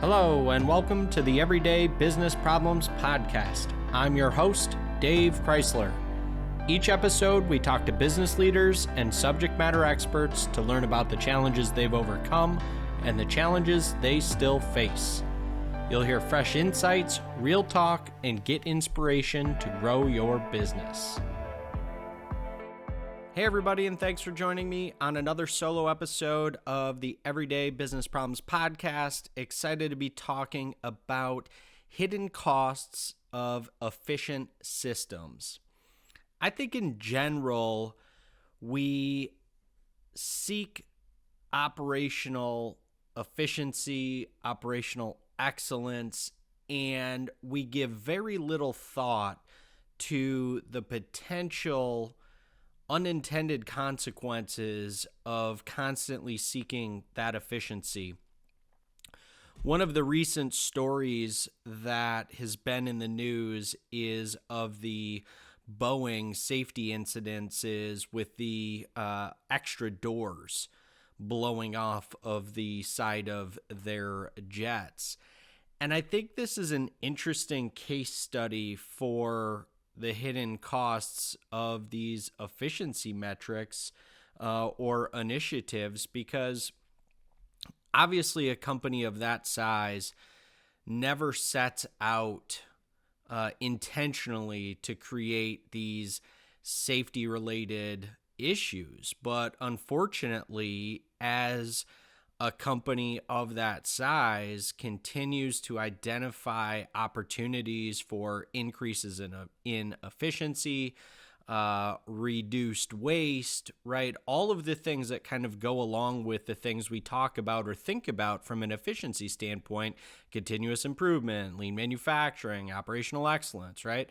Hello, and welcome to the Everyday Business Problems Podcast. I'm your host, Dave Chrysler. Each episode, we talk to business leaders and subject matter experts to learn about the challenges they've overcome and the challenges they still face. You'll hear fresh insights, real talk, and get inspiration to grow your business. Hey everybody, and thanks for joining me on another solo episode of the Everyday Business Problems Podcast. Excited to be talking about hidden costs of efficient systems. I think in general, we seek operational efficiency, operational excellence, and we give very little thought to the potential unintended consequences of constantly seeking that efficiency. One of the recent stories that has been in the news is of the Boeing safety incidences with the extra doors blowing off of the side of their jets. And I think this is an interesting case study for the hidden costs of these efficiency metrics or initiatives, because obviously a company of that size never sets out intentionally to create these safety-related issues. But unfortunately, as a company of that size continues to identify opportunities for increases in efficiency, reduced waste, right? All of the things that kind of go along with the things we talk about or think about from an efficiency standpoint, continuous improvement, lean manufacturing, operational excellence, right?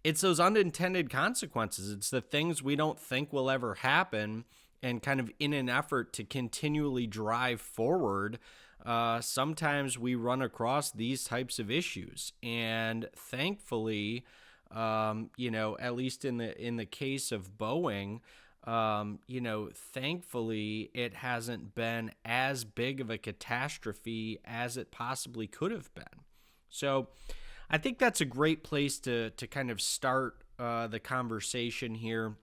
It's those unintended consequences. It's the things we don't think will ever happen. And kind of in an effort to continually drive forward, sometimes we run across these types of issues. And thankfully, at least in the case of Boeing, thankfully it hasn't been as big of a catastrophe as it possibly could have been. So I think that's a great place to kind of start the conversation here.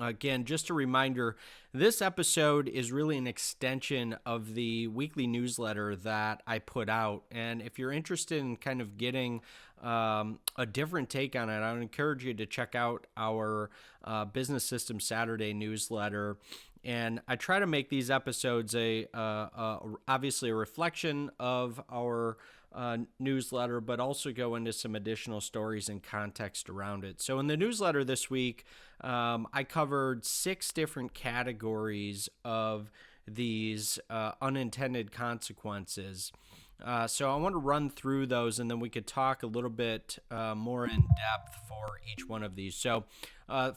Again, just a reminder, this episode is really an extension of the weekly newsletter that I put out. And if you're interested in kind of getting a different take on it, I would encourage you to check out our Business System Saturday newsletter. And I try to make these episodes obviously a reflection of our newsletter, but also go into some additional stories and context around it. So in the newsletter this week, I covered 6 different categories of these unintended consequences. So I want to run through those, and then we could talk a little bit more in depth for each one of these. So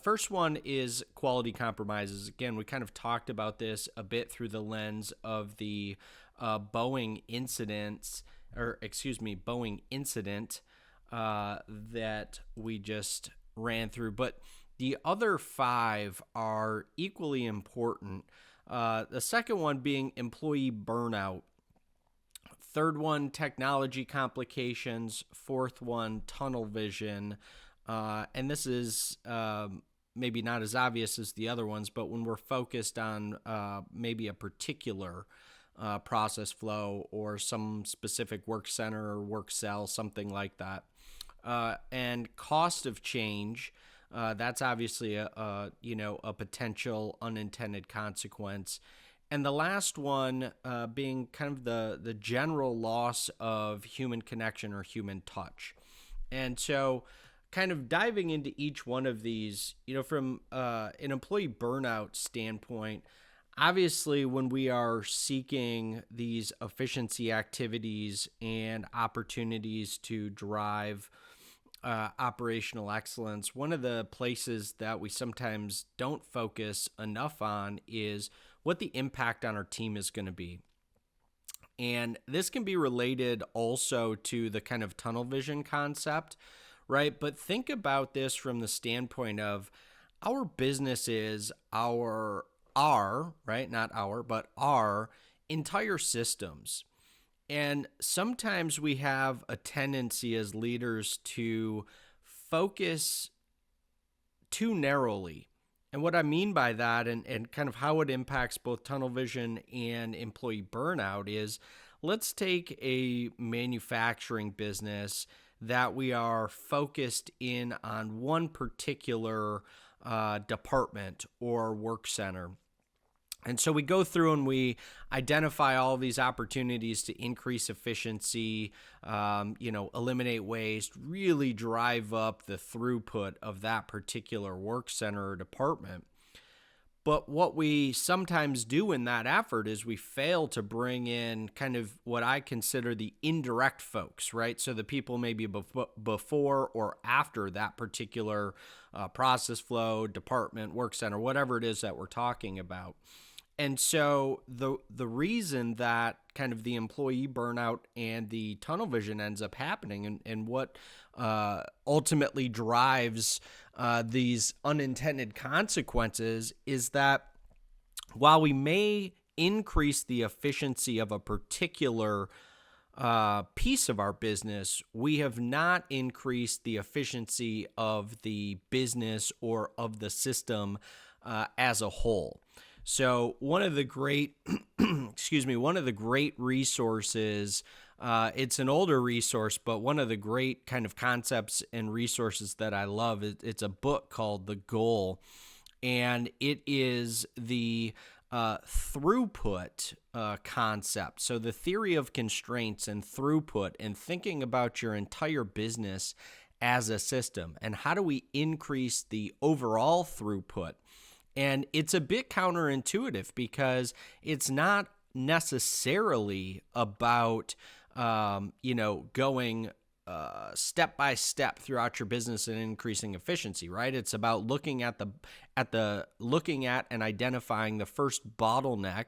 first one is quality compromises. Again, we kind of talked about this a bit through the lens of the Boeing incident that we just ran through. But the other 5 are equally important. The second one being employee burnout. Third one, technology complications. Fourth one, tunnel vision. And this is maybe not as obvious as the other ones, but when we're focused on maybe a particular process flow or some specific work center or work cell, something like that. And cost of change, that's obviously a potential unintended consequence. And the last one being kind of the general loss of human connection or human touch. And so kind of diving into each one of these, from an employee burnout standpoint, obviously when we are seeking these efficiency activities and opportunities to drive operational excellence, one of the places that we sometimes don't focus enough on is what the impact on our team is going to be. And this can be related also to the kind of tunnel vision concept, right? But think about this from the standpoint of our businesses, our right? Not our, but our entire systems. And sometimes we have a tendency as leaders to focus too narrowly. And what I mean by that, and kind of how it impacts both tunnel vision and employee burnout, is let's take a manufacturing business that we are focused in on one particular department or work center. And so we go through and we identify all these opportunities to increase efficiency, eliminate waste, really drive up the throughput of that particular work center or department. But what we sometimes do in that effort is we fail to bring in kind of what I consider the indirect folks, right? So the people maybe before or after that particular process flow, department, work center, whatever it is that we're talking about. And so the reason that kind of the employee burnout and the tunnel vision ends up happening, and what ultimately drives these unintended consequences, is that while we may increase the efficiency of a particular piece of our business, we have not increased the efficiency of the business or of the system as a whole. So one of the great, one of the great resources, it's an older resource, but one of the great kind of concepts and resources that I love, it's a book called The Goal, and it is the throughput concept. So the theory of constraints and throughput, and thinking about your entire business as a system, and how do we increase the overall throughput. And it's a bit counterintuitive because it's not necessarily about, going step by step throughout your business and increasing efficiency, right? It's about looking at and identifying the first bottleneck,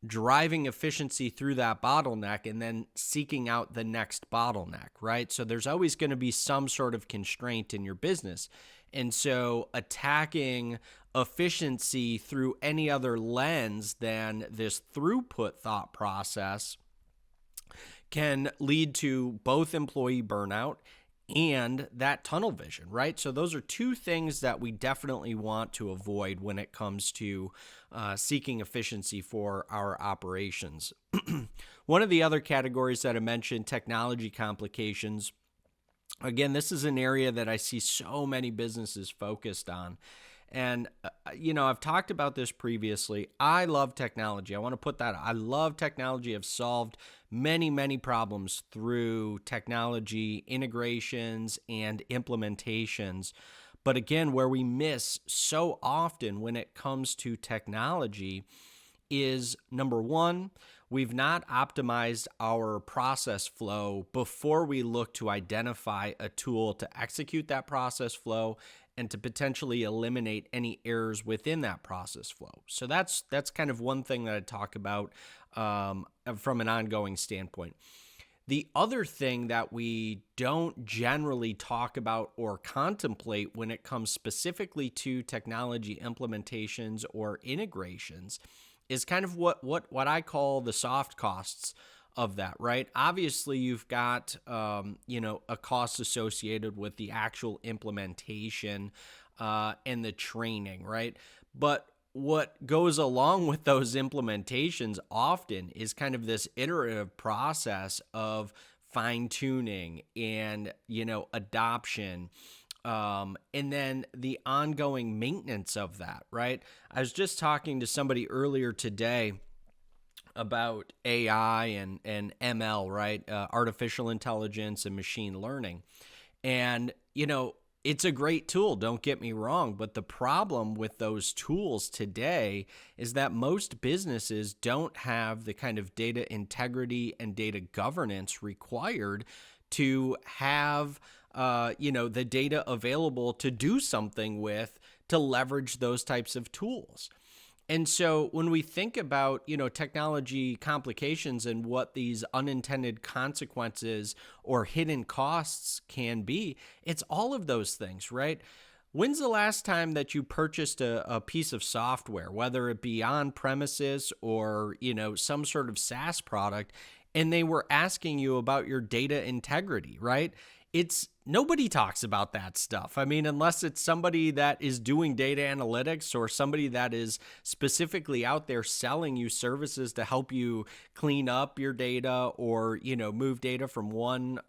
driving efficiency through that bottleneck, and then seeking out the next bottleneck, right? So there's always going to be some sort of constraint in your business. And so attacking efficiency through any other lens than this throughput thought process can lead to both employee burnout and that tunnel vision, right? So those are two things that we definitely want to avoid when it comes to seeking efficiency for our operations. One of the other categories that I mentioned, technology complications. Again, this is an area that I see so many businesses focused on. And, I've talked about this previously. I love technology. I want to put that. I love technology. I've solved many, many problems through technology integrations and implementations. But again, where we miss so often when it comes to technology is, number one, we've not optimized our process flow before we look to identify a tool to execute that process flow and to potentially eliminate any errors within that process flow. So that's kind of one thing that I talk about from an ongoing standpoint. The other thing that we don't generally talk about or contemplate when it comes specifically to technology implementations or integrations is kind of what I call the soft costs of that, right? Obviously, you've got a cost associated with the actual implementation and the training, right? But what goes along with those implementations often is kind of this iterative process of fine-tuning and adoption. And then the ongoing maintenance of that, right? I was just talking to somebody earlier today about AI and ML, right? Artificial intelligence and machine learning. And, it's a great tool, don't get me wrong, but the problem with those tools today is that most businesses don't have the kind of data integrity and data governance required to have the data available to do something with, to leverage those types of tools. And so when we think about, technology complications and what these unintended consequences or hidden costs can be, it's all of those things, right? When's the last time that you purchased a piece of software, whether it be on premises or, some sort of SaaS product, and they were asking you about your data integrity, right? It's nobody talks about that stuff. I mean, unless it's somebody that is doing data analytics or somebody that is specifically out there selling you services to help you clean up your data or, move data from one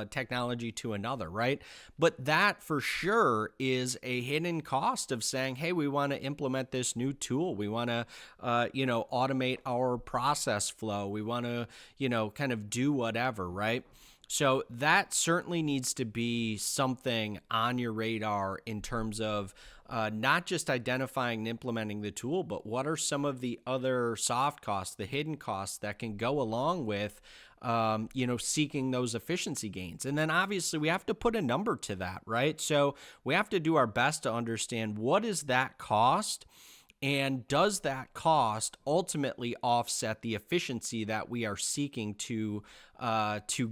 technology to another, right? But that for sure is a hidden cost of saying, hey, we want to implement this new tool. We want to, automate our process flow. We want to, kind of do whatever, right? So that certainly needs to be something on your radar in terms of not just identifying and implementing the tool, but what are some of the other soft costs, the hidden costs that can go along with, seeking those efficiency gains. And then obviously we have to put a number to that, right? So we have to do our best to understand what is that cost. And does that cost ultimately offset the efficiency that we are seeking to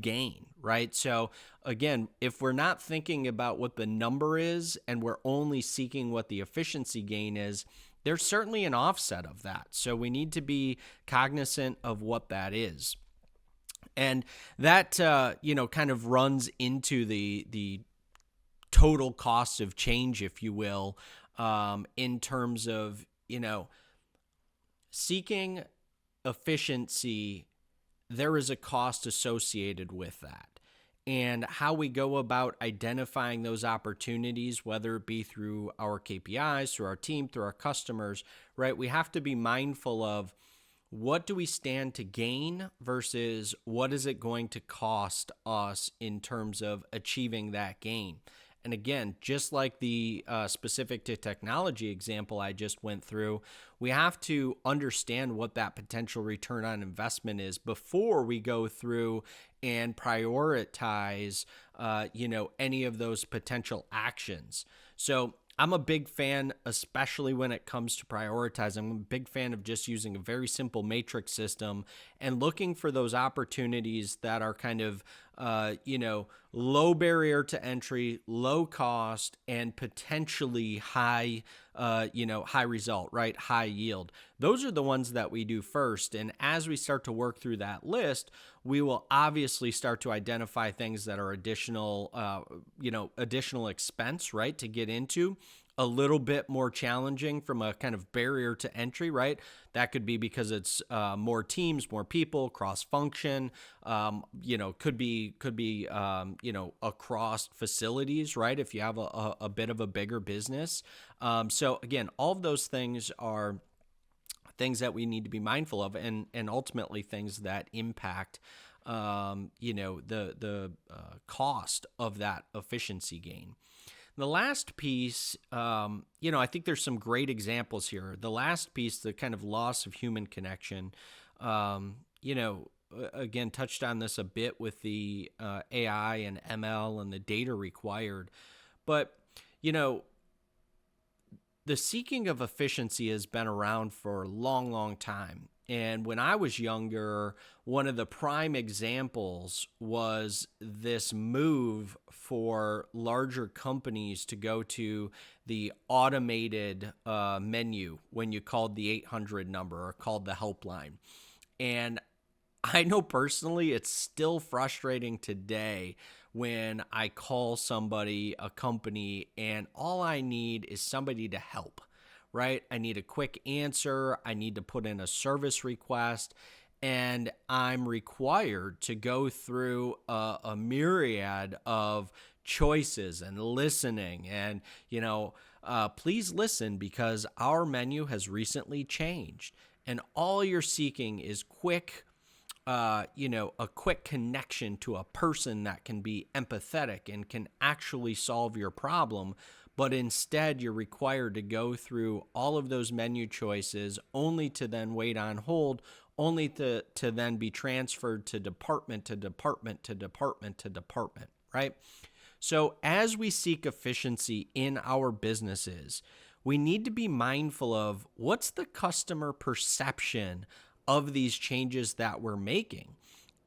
gain, right? So again, if we're not thinking about what the number is and we're only seeking what the efficiency gain is, there's certainly an offset of that. So we need to be cognizant of what that is. And that, kind of runs into the total cost of change, if you will, in terms of, seeking efficiency. There is a cost associated with that. And how we go about identifying those opportunities, whether it be through our KPIs, through our team, through our customers, right? We have to be mindful of what do we stand to gain versus what is it going to cost us in terms of achieving that gain. And again, just like the specific to technology example I just went through, we have to understand what that potential return on investment is before we go through and prioritize, any of those potential actions. So I'm a big fan, especially when it comes to prioritizing. I'm a big fan of just using a very simple matrix system and looking for those opportunities that are kind of, low barrier to entry, low cost, and potentially high, high result, right? High yield. Those are the ones that we do first. And as we start to work through that list, we will obviously start to identify things that are additional expense, right, to get into. A little bit more challenging from a kind of barrier to entry, right? That could be because it's more teams, more people, cross function. Could be across facilities, right? If you have a bit of a bigger business. So again, all of those things are things that we need to be mindful of, and ultimately things that impact the cost of that efficiency gain. The last piece, I think there's some great examples here. The last piece, the kind of loss of human connection, again, touched on this a bit with the AI and ML and the data required. But, the seeking of efficiency has been around for a long, long time. And when I was younger, one of the prime examples was this move for larger companies to go to the automated menu when you called the 800 number or called the helpline. And I know personally it's still frustrating today when I call somebody, a company, and all I need is somebody to help, right? I need a quick answer. I need to put in a service request, and I'm required to go through a myriad of choices and listening and, please listen because our menu has recently changed. And all you're seeking is a quick connection to a person that can be empathetic and can actually solve your problem. But instead, you're required to go through all of those menu choices only to then wait on hold, only to then be transferred to department to department to department to department, right? So as we seek efficiency in our businesses, we need to be mindful of what's the customer perception of these changes that we're making.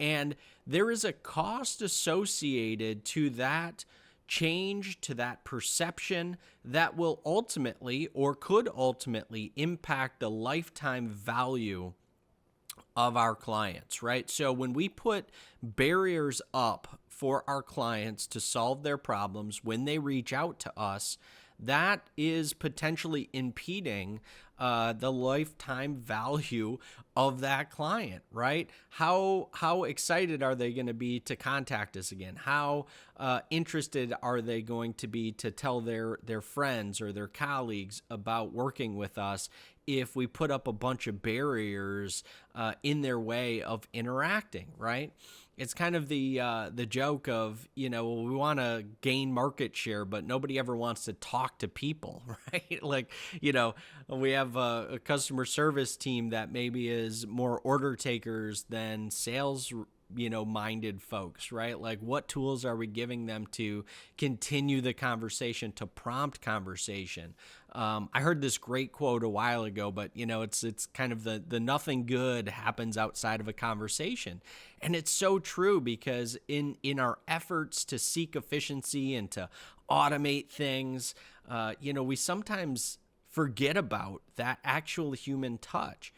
And there is a cost associated to that change to that perception that will ultimately or could ultimately impact the lifetime value of our clients, right? So when we put barriers up for our clients to solve their problems when they reach out to us, that is potentially impeding the lifetime value of that client, right? How excited are they going to be to contact us again? How interested are they going to be to tell their friends or their colleagues about working with us if we put up a bunch of barriers in their way of interacting, right? It's kind of the joke of, we want to gain market share, but nobody ever wants to talk to people, right? Like, we have a customer service team that maybe is more order takers than sales minded folks, right? Like, what tools are we giving them to continue the conversation, to prompt conversation? I heard this great quote a while ago, but it's kind of the nothing good happens outside of a conversation. And it's so true, because in our efforts to seek efficiency and to automate things, we sometimes forget about that actual human touch.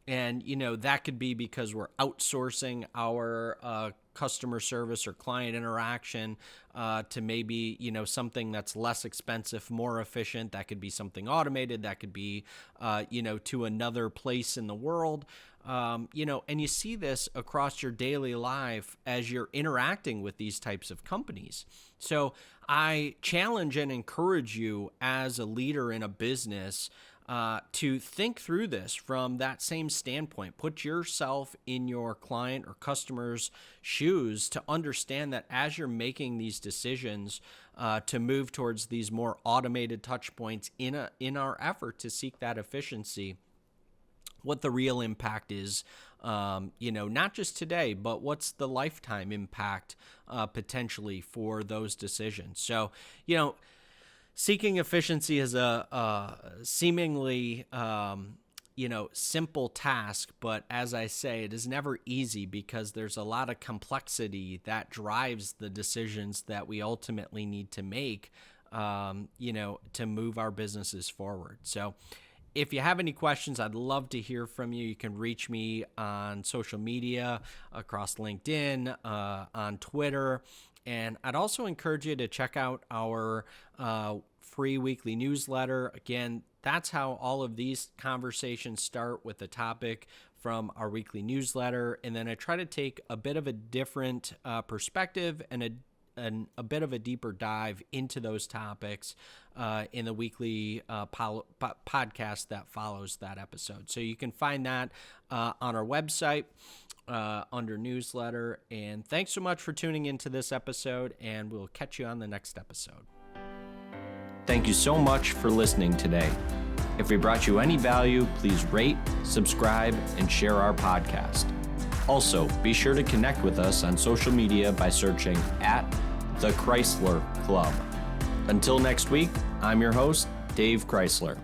And, that could be because we're outsourcing our customer service or client interaction to maybe, something that's less expensive, more efficient. That could be something automated. That could be, to another place in the world. And you see this across your daily life as you're interacting with these types of companies. So I challenge and encourage you as a leader in a business to think through this from that same standpoint. Put yourself in your client or customer's shoes to understand that as you're making these decisions to move towards these more automated touch points in our effort to seek that efficiency, what the real impact is, not just today, but what's the lifetime impact potentially for those decisions. So, seeking efficiency is a seemingly, simple task, but as I say, it is never easy because there's a lot of complexity that drives the decisions that we ultimately need to make, to move our businesses forward. So if you have any questions, I'd love to hear from you. You can reach me on social media, across LinkedIn, on Twitter. And I'd also encourage you to check out our free weekly newsletter. Again, that's how all of these conversations start, with a topic from our weekly newsletter. And then I try to take a bit of a different perspective and a bit of a deeper dive into those topics in the weekly podcast that follows that episode. So you can find that on our website under newsletter. And thanks so much for tuning into this episode, and we'll catch you on the next episode. Thank you so much for listening today. If we brought you any value, please rate, subscribe, and share our podcast. Also, be sure to connect with us on social media by searching @The Chrysler Club. Until next week, I'm your host, Dave Chrysler.